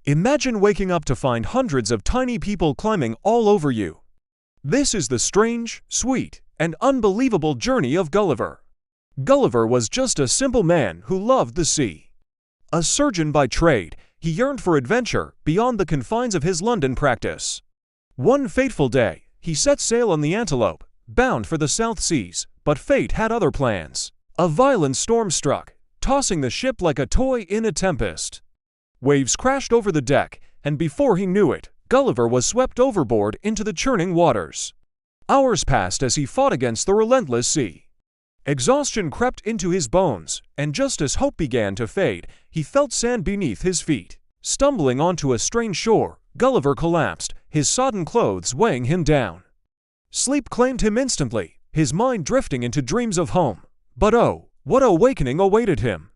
Imagine waking up to find hundreds of tiny people climbing all over you. This is the strange, sweet, and unbelievable journey of Gulliver. Gulliver was just a simple man who loved the sea. A surgeon by trade, he yearned for adventure beyond the confines of his London practice. One fateful day, he set sail on the Antelope, bound for the South Seas, but fate had other plans. A violent storm struck, tossing the ship like a toy in a tempest. Waves crashed over the deck, and before he knew it, Gulliver was swept overboard into the churning waters. Hours passed as he fought against the relentless sea. Exhaustion crept into his bones, and just as hope began to fade, he felt sand beneath his feet. Stumbling onto a strange shore, Gulliver collapsed, his sodden clothes weighing him down. Sleep claimed him instantly, his mind drifting into dreams of home. But oh, what awakening awaited him!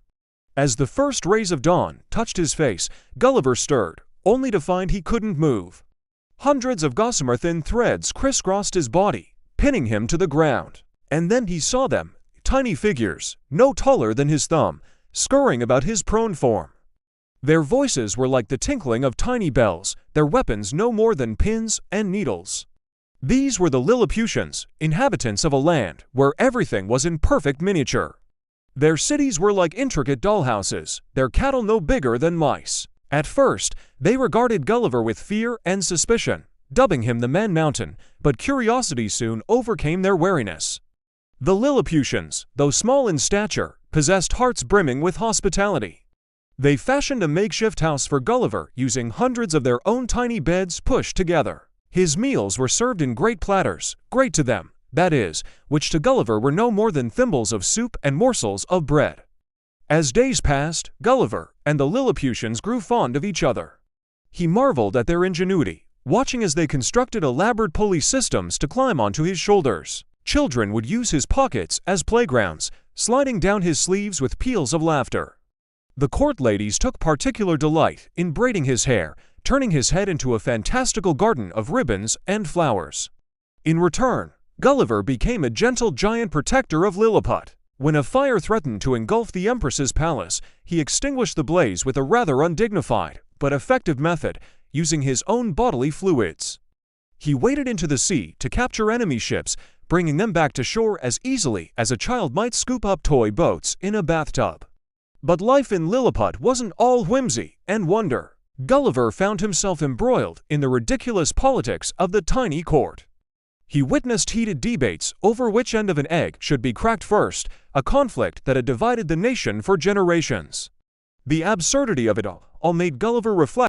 As the first rays of dawn touched his face, Gulliver stirred, only to find he couldn't move. Hundreds of gossamer thin threads crisscrossed his body, pinning him to the ground. And then he saw them, tiny figures, no taller than his thumb, scurrying about his prone form. Their voices were like the tinkling of tiny bells, their weapons no more than pins and needles. These were the Lilliputians, inhabitants of a land where everything was in perfect miniature. Their cities were like intricate dollhouses, their cattle no bigger than mice. At first, they regarded Gulliver with fear and suspicion, dubbing him the Man Mountain, but curiosity soon overcame their wariness. The Lilliputians, though small in stature, possessed hearts brimming with hospitality. They fashioned a makeshift house for Gulliver using hundreds of their own tiny beds pushed together. His meals were served in great platters, great to them, that is, which to Gulliver were no more than thimbles of soup and morsels of bread. As days passed, Gulliver and the Lilliputians grew fond of each other. He marveled at their ingenuity, watching as they constructed elaborate pulley systems to climb onto his shoulders. Children would use his pockets as playgrounds, sliding down his sleeves with peals of laughter. The court ladies took particular delight in braiding his hair, turning his head into a fantastical garden of ribbons and flowers. In return, Gulliver became a gentle giant protector of Lilliput. When a fire threatened to engulf the Empress's palace, he extinguished the blaze with a rather undignified but effective method, using his own bodily fluids. He waded into the sea to capture enemy ships, bringing them back to shore as easily as a child might scoop up toy boats in a bathtub. But life in Lilliput wasn't all whimsy and wonder. Gulliver found himself embroiled in the ridiculous politics of the tiny court. He witnessed heated debates over which end of an egg should be cracked first, a conflict that had divided the nation for generations. The absurdity of it all made Gulliver reflect